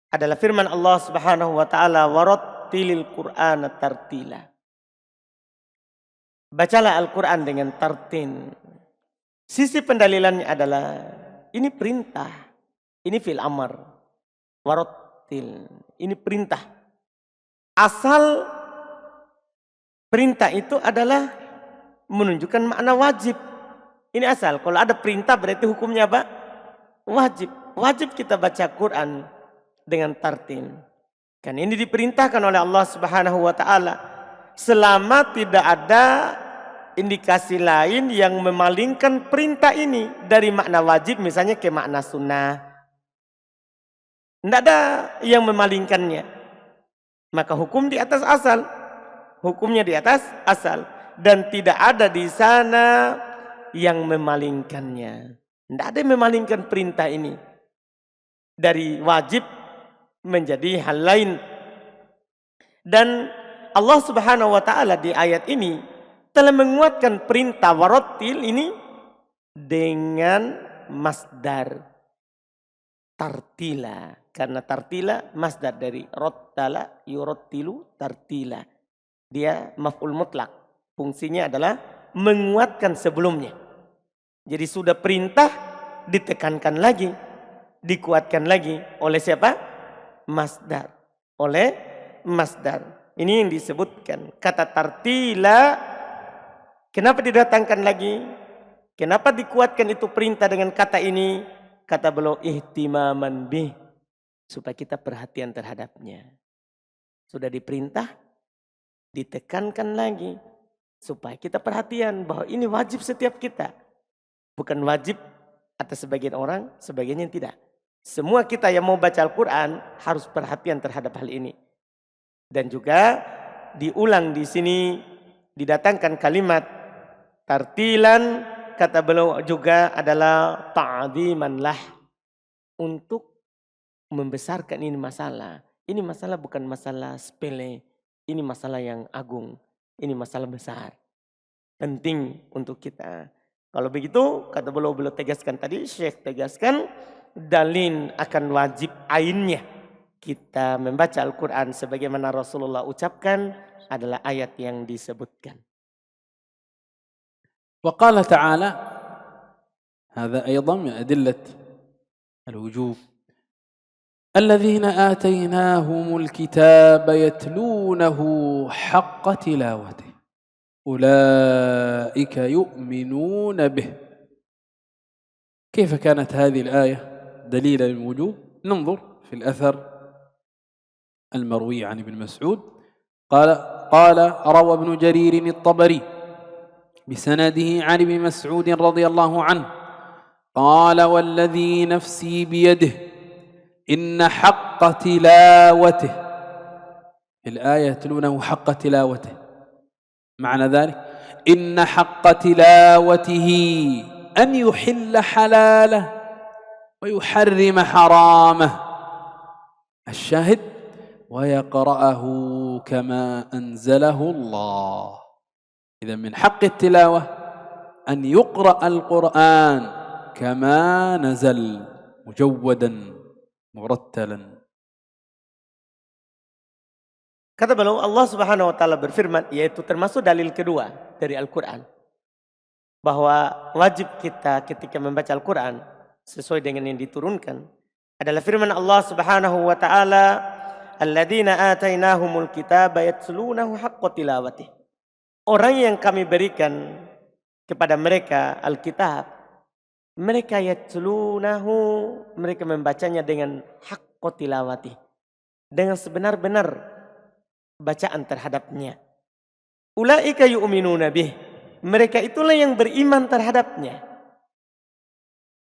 adalah firman Allah Subhanahu wa taala warattilil Qur'ana tartila. Bacalah Al-Qur'an dengan tartin. Sisi pendalilannya adalah ini perintah, ini fi'il amr. Warattil, ini perintah. Asal perintah itu adalah menunjukkan makna wajib. Ini asal. Kalau ada perintah berarti hukumnya apa? Wajib. Wajib kita baca Quran dengan tartil. Kan ini diperintahkan oleh Allah Subhanahu wa taala. Selama tidak ada indikasi lain yang memalingkan perintah ini dari makna wajib misalnya ke makna sunnah. Tidak ada yang memalingkannya. Maka hukum di atas asal. Hukumnya di atas asal. Dan tidak ada di sana yang memalingkannya. Tidak ada yang memalingkan perintah ini. Dari wajib menjadi hal lain. Dan Allah Subhanahu wa taala di ayat ini telah menguatkan perintah warattil ini dengan masdar tartila. Karena tartila masdar dari rottala yurattilu tartila. Dia maf'ul mutlak. Fungsinya adalah menguatkan sebelumnya. Jadi sudah perintah ditekankan lagi, dikuatkan lagi oleh siapa? Masdar. Oleh masdar. Ini yang disebutkan kata tartila. Kenapa didatangkan lagi? Kenapa dikuatkan itu perintah dengan kata ini? Kata beliau ihtimaman bih. Supaya kita perhatian terhadapnya. Sudah diperintah, ditekankan lagi. Supaya kita perhatian bahwa ini wajib setiap kita. Bukan wajib atas sebagian orang, sebagiannya tidak. Semua kita yang mau baca Al-Quran harus perhatian terhadap hal ini. Dan juga diulang di sini didatangkan kalimat tartilan, kata beliau juga adalah ta'ziman lah, untuk membesarkan ini masalah. Ini masalah bukan masalah sepele, ini masalah yang agung, ini masalah besar, penting untuk kita. Kalau begitu kata beliau tegaskan tadi, Syekh tegaskan dalil akan wajib ainnya kita membaca Al-Quran sebagaimana Rasulullah ucapkan adalah ayat yang disebutkan. وقال تعالى هذا أيضا من أدلة الوجوب الذين آتيناهم الكتاب يتلونه حق تلاوته أولئك يؤمنون به. كيف كانت هذه الآية دليلا للوجوب؟ ننظر في الأثر المروي عن ابن مسعود قال روى ابن جرير الطبري بسنده عن ابن مسعود رضي الله عنه قال والذي نفسي بيده إن حق تلاوته، الآية يتلونه حق تلاوته، معنى ذلك إن حق تلاوته أن يحل حلاله ويحرم حرامه. الشاهد ويقرأه كما أنزله الله. إذا من حق التلاوة أن يقرأ القرآن كما نزل مجودا مرتلا. Kata beliau Allah Subhanahu wa taala berfirman, yaitu termasuk dalil kedua dari Al-Qur'an, bahwa wajib kita ketika membaca Al-Qur'an sesuai dengan yang diturunkan adalah firman Allah Subhanahu wa taala, alladzina atainahumul kitaba yatlunahu haqqa tilawatih. Orang yang kami berikan kepada mereka Alkitab, mereka yatlunahu, mereka membacanya dengan haqqa tilawatih, dengan sebenar-benar bacaan terhadapnya. Ulaika yu'minuna bih, mereka itulah yang beriman terhadapnya.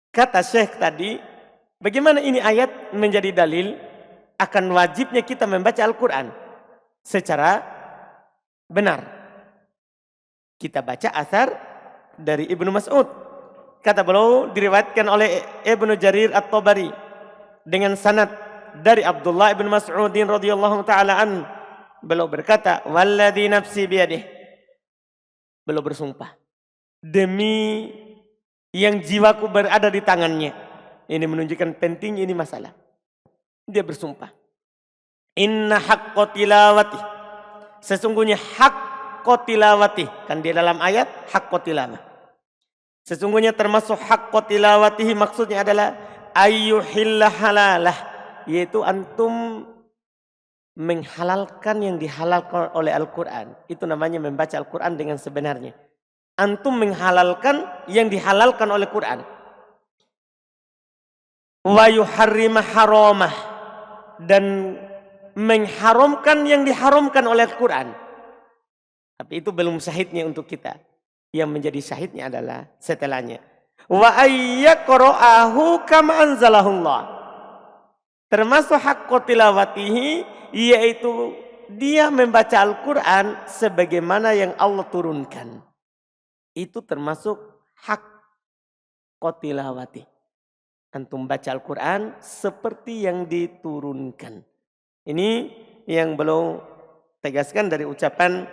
Kata Syekh tadi, bagaimana ini ayat menjadi dalil? akan wajibnya kita membaca Al-Quran secara benar. Kita baca asar dari Ibnu Mas'ud. Kata beliau diriwayatkan oleh Ibnu Jarir At-Tabari dengan sanad dari Abdullah ibn Mas'udin radhiyallahu taala an. Beliau berkata, "Walladzi nafsi biyadihi." Beliau bersumpah, demi yang jiwaku berada di tangannya. Ini menunjukkan penting ini masalah. Dia bersumpah, "Inna haqqa tilawati." Sesungguhnya haqqa tilawati, kan di dalam ayat haqqa tilawah. Sesungguhnya termasuk haqqa tilawatihi maksudnya adalah ayyuhilla halalah, yaitu antum menghalalkan yang dihalalkan oleh Al-Quran. Itu namanya membaca Al-Quran dengan sebenarnya. Antum menghalalkan yang dihalalkan oleh Quran. Wa yuharrima haramah, dan mengharamkan yang diharamkan oleh Al-Quran. Tapi itu belum syahidnya untuk kita. Yang menjadi syahidnya adalah setelahnya. Wa ayyaqra'ahu kama anzalahullah. Termasuk haqqa tilawatihi, yaitu dia membaca Al-Quran sebagaimana yang Allah turunkan. Itu termasuk haqqa tilawati. Antum baca Al-Quran seperti yang diturunkan. Ini yang belum tegaskan dari ucapan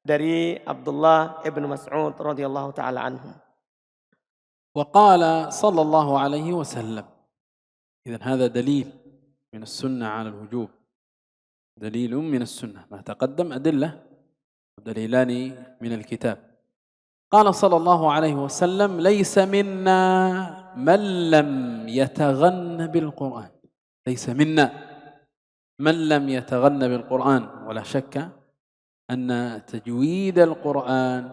dari Abdullah ibn Mas'ud radhiyallahu taala anhu. وقال صلى الله عليه وسلم. إذن هذا دليل من السنة على الوجوب، دليل من السنة، ما تقدم أدلة ودليلان من الكتاب. قال صلى الله عليه وسلم: ليس منا من لم يتغن بالقرآن. ليس منا من لم يتغن بالقرآن. ولا شك أن تجويد القرآن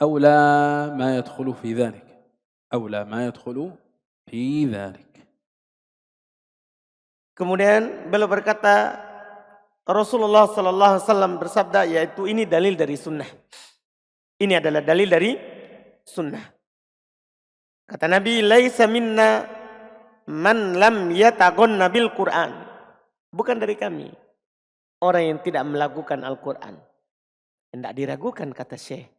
أولى ما يدخل في ذلك، أولى ما يدخل في ذلك. Kemudian beliau berkata, Rasulullah sallallahu alaihi wasallam bersabda, yaitu ini dalil dari sunnah. Ini adalah dalil dari sunnah. Kata Nabi, laisa minna man lam yataghanna bil Qur'an. Bukan dari kami orang yang tidak melakukan Al-Quran. Tidak diragukan, kata Syekh,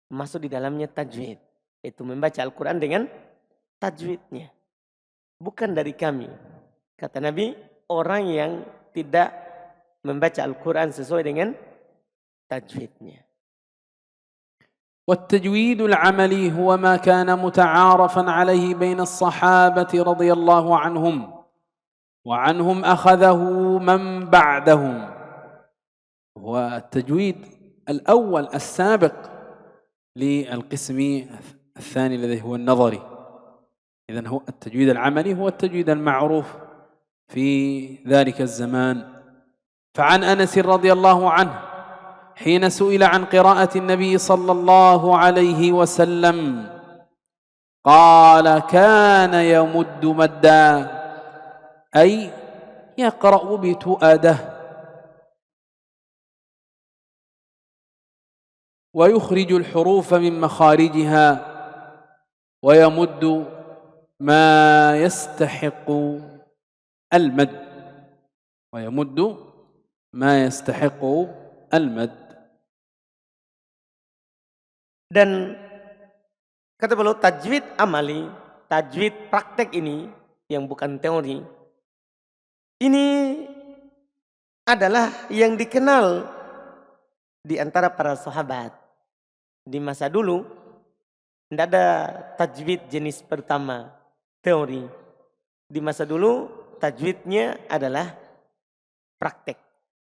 masuk di dalamnya tajwid. Itu membaca Al-Quran dengan tajwidnya. Bukan dari kami. Kata Nabi, orang yang tidak membaca Al-Quran sesuai dengan tajwidnya. والتجويد العملي هو ما كان متعارفا عليه بين الصحابة رضي الله عنهم، وعنهم أخذه من بعدهم. هو التجويد الأول السابق للقسم الثاني الذي هو النظري. إذن هو التجويد العملي هو التجويد المعروف في ذلك الزمان. فعن أنس رضي الله عنه حين سئل عن قراءة النبي صلى الله عليه وسلم قال: كان يمد مدا، أي يقرأ بتؤده ويخرج الحروف من مخارجها ويمد ما يستحق المد، ويمد ما يستحق المد. Dan kata beliau, tajwid amali, tajwid praktek ini yang bukan teori, ini adalah yang dikenal di antara para sahabat. Di masa dulu tidak ada tajwid jenis pertama, teori. Di masa dulu tajwidnya adalah praktek.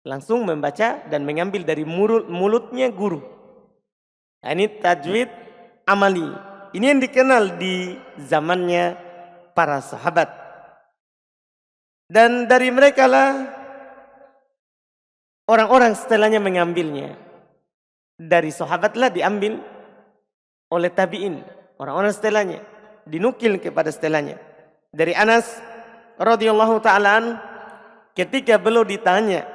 Langsung membaca dan mengambil dari mulutnya guru. Nah, ini tajwid amali. Ini yang dikenal di zamannya para sahabat. Dan dari mereka lah orang-orang setelahnya mengambilnya. Dari sahabatlah diambil oleh tabi'in. Orang-orang setelahnya dinukil kepada setelahnya. Dari Anas radhiyallahu ta'ala ketika beliau ditanya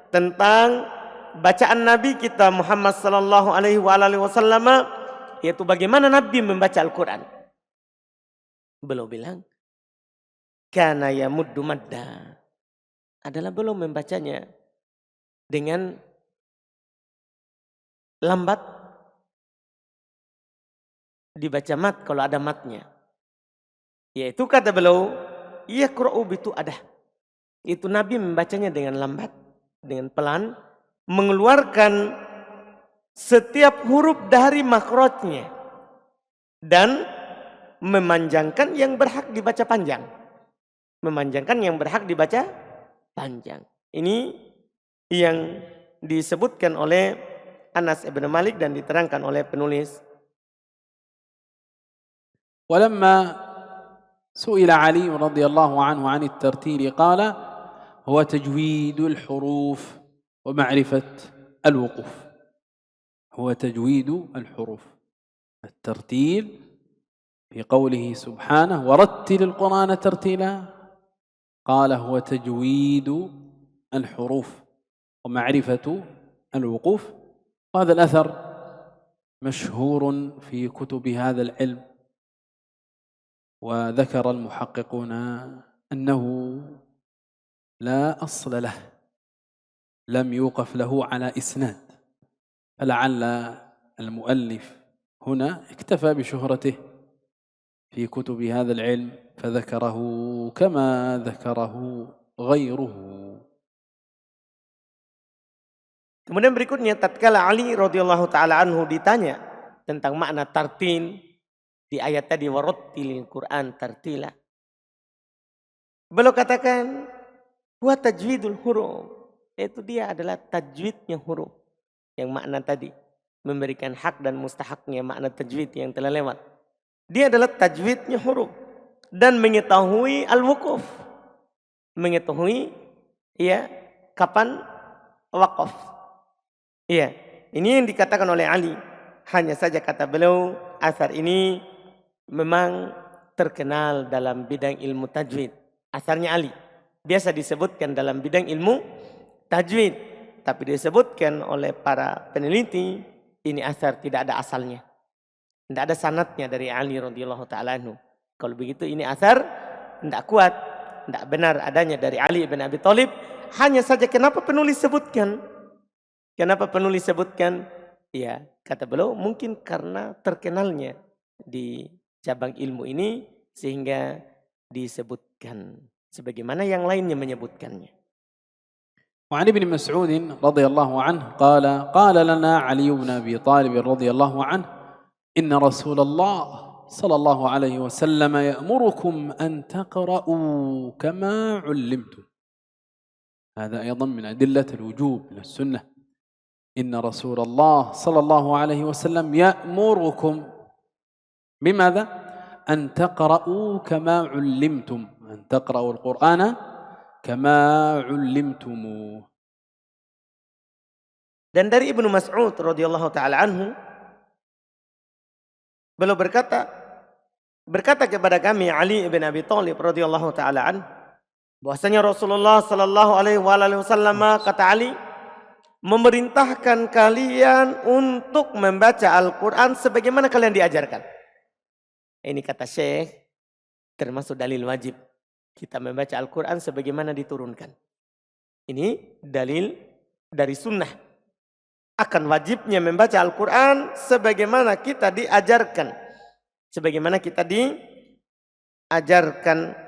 tentang bacaan Nabi kita Muhammad sallallahu alaihi wasallam, yaitu bagaimana Nabi membaca Al-Quran. Beliau bilang, kana yamuddu madda. adalah belum membacanya dengan lambat, dibaca mat kalau ada matnya. Yaitu kata beliau, yaqra'u bitu ada. Itu Nabi membacanya dengan lambat, dengan pelan, mengeluarkan setiap huruf dari makrotnya dan memanjangkan yang berhak dibaca panjang. Memanjangkan yang berhak dibaca panjang. Ini yang disebutkan oleh Anas ibn Malik dan diterangkan oleh penulis. ولما سئل علي رضي الله عنه عن الترتيل قال هو تجويد الحروف ومعرفة الوقوف. هو تجويد الحروف. الترتيل في قوله سبحانه ورتل القرآن ترتيلا، قال هو تجويد الحروف ومعرفة الوقوف. وهذا الأثر مشهور في كتب هذا العلم، وذكر المحققون أنه لا أصل له، لم يوقف له على إسناد، فلعل المؤلف هنا اكتفى بشهرته في كتب هذا العلم فذكره كما ذكره غيره. Kemudian berikutnya tatkala Ali radhiyallahu taala anhu ditanya tentang makna tartil di ayat tadi warattilil Quran tartila. Beliau katakan wa tajwidul huruf, yaitu dia adalah tajwidnya huruf. Yang makna tadi memberikan hak dan mustahaknya makna tajwid yang telah lewat. Dia adalah tajwidnya huruf dan mengetahui al-wuquf. Mengetahui ya kapan waqaf. Iya, ini yang dikatakan oleh Ali. Hanya saja kata beliau, asar ini memang terkenal dalam bidang ilmu tajwid. Asarnya Ali. Biasa disebutkan dalam bidang ilmu tajwid. Tapi disebutkan oleh para peneliti, ini asar tidak ada asalnya. Tidak ada sanadnya dari Ali radhiyallahu ta'ala anhu. Kalau begitu ini asar tidak kuat. Tidak benar adanya dari Ali bin Abi Thalib. Hanya saja kenapa penulis sebutkan? Kenapa penulis sebutkan? Ya, kata beliau mungkin karena terkenalnya di cabang ilmu ini sehingga disebutkan sebagaimana yang lainnya menyebutkannya. وعن ابن مسعود رضي الله عنه قال لنا علي بن أبي طالب رضي الله عنه إن رسول الله صلى الله عليه وسلم يأمركم أن تقرأوا كما علمتم. هذا أيضا من أدلة الوجوب من السنة. إن رسول الله صلى الله عليه وسلم يأمركم بماذا؟ أن تقرأوا كما علمتم، أن تقرأوا القرآن كما علمتموه. Dan dari Ibnu Mas'ud radhiyallahu taala anhu beliau berkata kepada kami Ali bin Abi Thalib radhiyallahu taala anhu bahwasanya Rasulullah sallallahu alaihi wasallam kata Ali memerintahkan kalian untuk membaca Al-Quran sebagaimana kalian diajarkan. Ini kata Syekh termasuk dalil wajib. Kita membaca Al-Quran sebagaimana diturunkan. Ini dalil dari sunnah. Akan wajibnya membaca Al-Quran sebagaimana kita diajarkan. Sebagaimana kita diajarkan.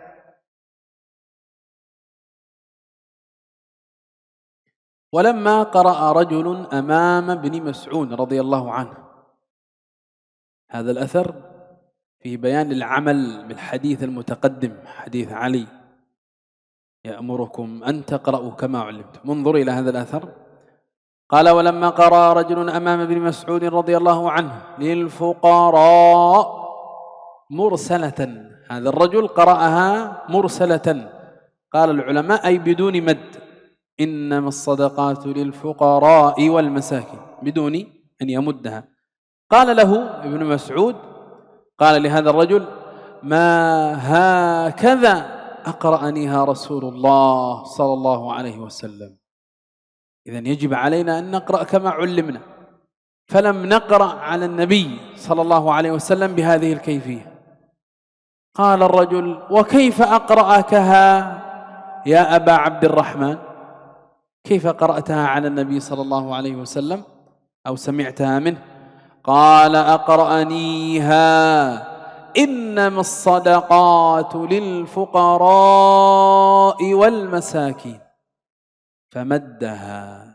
ولما قرأ رجل أمام ابن مسعود رضي الله عنه. هذا الأثر في بيان العمل بالحديث المتقدم حديث علي يأمركم أن تقرأوا كما علمتم. انظر إلى هذا الأثر. قال ولما قرأ رجل أمام ابن مسعود رضي الله عنه للفقراء مرسلة. هذا الرجل قرأها مرسلة. قال العلماء أي بدون مد. إنما الصدقات للفقراء والمساكين بدون أن يمدها. قال له ابن مسعود قال لهذا الرجل ما هكذا أقرأنيها رسول الله صلى الله عليه وسلم. إذن يجب علينا أن نقرأ كما علمنا، فلم نقرأ على النبي صلى الله عليه وسلم بهذه الكيفية. قال الرجل وكيف أقرأكها يا أبا عبد الرحمن كيف قرأتها على النبي صلى الله عليه وسلم أو سمعتها منه؟ قال أقرأنيها إنما الصدقات للفقراء والمساكين فمدها.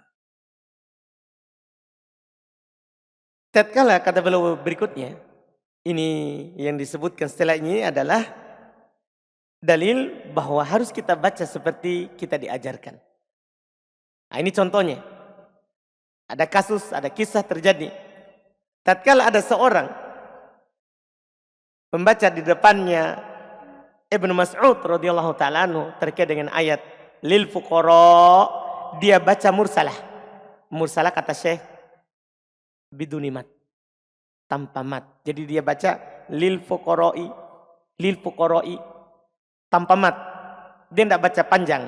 Tatkala kata beliau berikutnya, ini yang disebutkan setelah ini adalah dalil bahwa harus kita baca seperti kita diajarkan. Nah, ini contohnya. Ada kasus, ada kisah terjadi. Tatkala ada seorang membaca di depannya Ibnu Mas'ud radhiyallahu taala anhu terkait dengan ayat lil fuqara, dia baca mursalah. Mursalah kata Syekh biduni mat, tanpa mat. Jadi dia baca lil fuqara'i tanpa mat. Dia tidak baca panjang.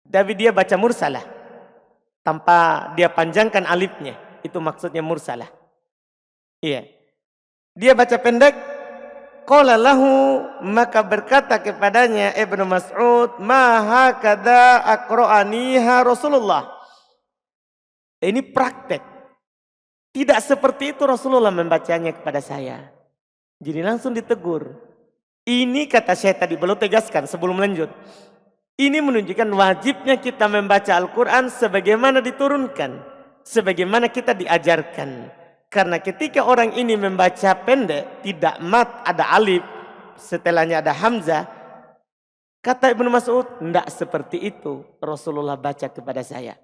Tapi dia baca mursalah tanpa dia panjangkan alifnya. Itu maksudnya mursalah. Iya. Dia baca pendek. Qala lahu, maka berkata kepadanya Ibnu Mas'ud, ma hakadha aqra'aniha Rasulullah. Ini praktek. Tidak seperti itu Rasulullah membacanya kepada saya. Jadi langsung ditegur. Ini kata saya tadi, belum tegaskan sebelum lanjut. Ini menunjukkan wajibnya kita membaca Al-Quran sebagaimana diturunkan. Sebagaimana kita diajarkan. Karena ketika orang ini membaca pendek, tidak mat, ada alif, setelahnya ada hamzah. Kata Ibnu Mas'ud, tidak seperti itu Rasulullah baca kepada saya.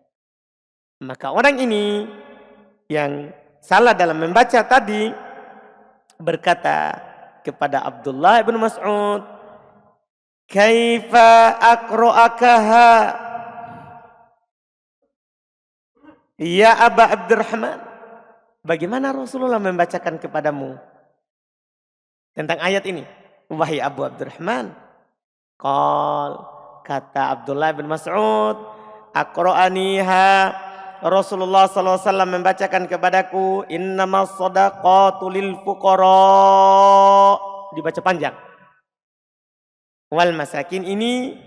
Maka orang ini yang salah dalam membaca tadi berkata kepada Abdullah bin Mas'ud, kaifa aqra'akaha ya Aba Abdurrahman, bagaimana Rasulullah membacakan kepadamu tentang ayat ini, wahai Abu Abdurrahman? Kata Abdullah bin Mas'ud, aqra'aniha, Rasulullah SAW membacakan kepadaku, innamas shadaqatu lil fuqara, dibaca panjang. Wal masakin, ini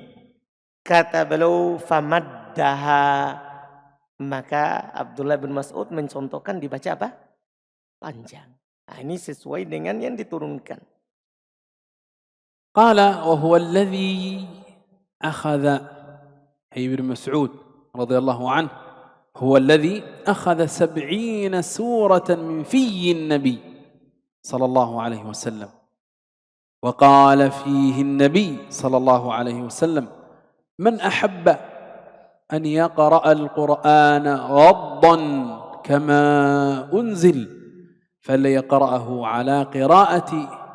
kata beliau famaddaha, maka Abdullah bin Mas'ud mencontohkan dibaca apa? Panjang. Nah, ini sesuai dengan yang diturunkan. Qala wa huwa alladhi akhadha Ibnu Mas'ud radhiyallahu anhu هو الذي أخذ 70 سورة من في النبي صلى الله عليه وسلم وقال فيه النبي صلى الله عليه وسلم من أحب أن يقرأ القرآن غضا كما أنزل فليقرأه على قراءة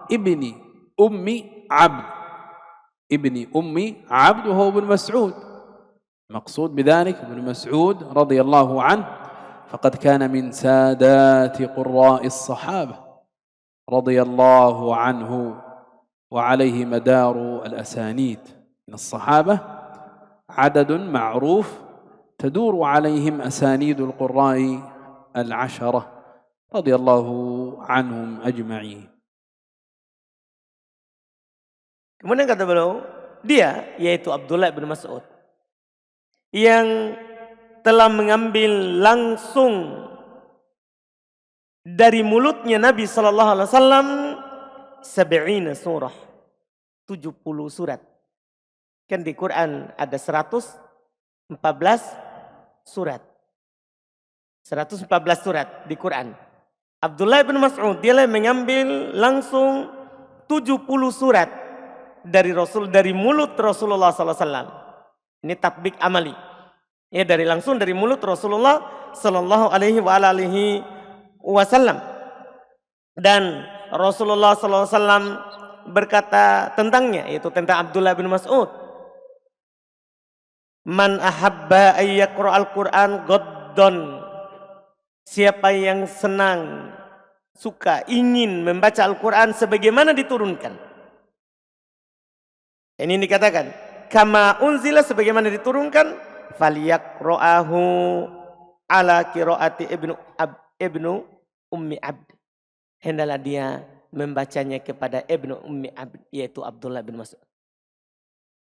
ابن أم عبد وهو ابن مسعود. مقصود بذلك ابن مسعود رضي الله عنه فقد كان من سادات قراء الصحابة رضي الله عنه وعليه مدار الأسانيد من الصحابة عدد معروف تدور عليهم أسانيد القراء العشرة رضي الله عنهم أجمعين. Kemudian kata beliau, dia yaitu Abdullah bin Mas'ud yang telah mengambil langsung dari mulutnya Nabi SAW 70 surah, 70 surat. Kan di Quran ada 114 surat. 114 surat di Quran. Abdullah bin Mas'ud dia mengambil langsung 70 surat dari mulut Rasulullah SAW. Ini tatbik amali. Ya, langsung dari mulut Rasulullah sallallahu alaihi wasallam. Dan Rasulullah sallallahu alaihi wasallam berkata tentangnya, yaitu tentang Abdullah bin Mas'ud. Man ahabba ay yaqra'al Qur'an ghaddon. Siapa yang senang, suka, ingin membaca Al-Qur'an sebagaimana diturunkan. Ini dikatakan kama unzila, sebagaimana diturunkan, falyaqra'ahu ala qiraati ibnu ummi abd, hendaklah dia membacanya kepada ibnu ummi abd, yaitu Abdullah bin Mas'ud.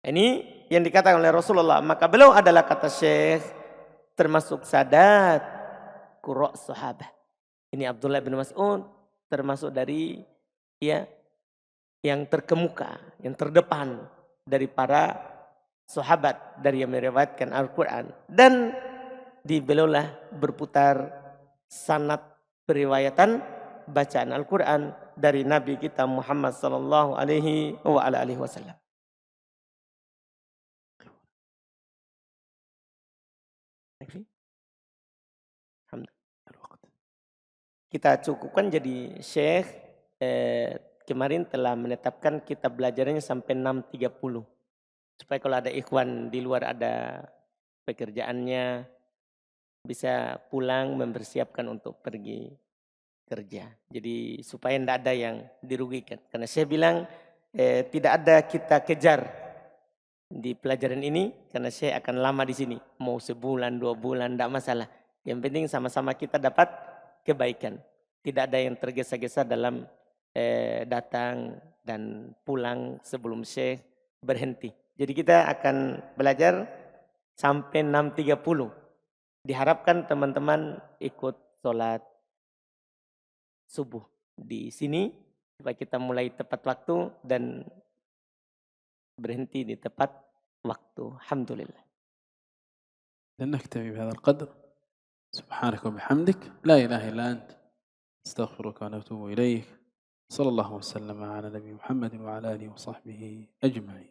Ini yang dikatakan oleh Rasulullah. Maka beliau adalah, kata Syekh, termasuk sadat qurra' sahabat. Ini Abdullah bin Mas'ud termasuk dari ya yang terkemuka, yang terdepan dari para sahabat dari yang meriwayatkan Al-Quran. Dan di beliaulah berputar sanad periwayatan bacaan Al-Quran dari Nabi kita Muhammad sallallahu alaihi wasallam. Kita cukupkan, jadi Syekh kemarin telah menetapkan kita belajarnya sampai 6.30. Supaya kalau ada ikhwan di luar ada pekerjaannya, bisa pulang mempersiapkan untuk pergi kerja. Jadi supaya tidak ada yang dirugikan. Karena saya bilang tidak ada kita kejar di pelajaran ini, karena saya akan lama di sini. Mau sebulan, 2 bulan, tidak masalah. Yang penting sama-sama kita dapat kebaikan. Tidak ada yang tergesa-gesa dalam datang dan pulang sebelum Syekh berhenti. Jadi kita akan belajar sampai 6.30. Diharapkan teman-teman ikut sholat subuh di sini supaya kita mulai tepat waktu dan berhenti di tepat waktu. Alhamdulillah. لن نكتفي بهذا القدر. سبحانك وبحمدك لا إله إلا أنت استغفرك ونتوب إليك. صلى الله وسلم على نبي محمد وعلى آله وصحبه أجمعين.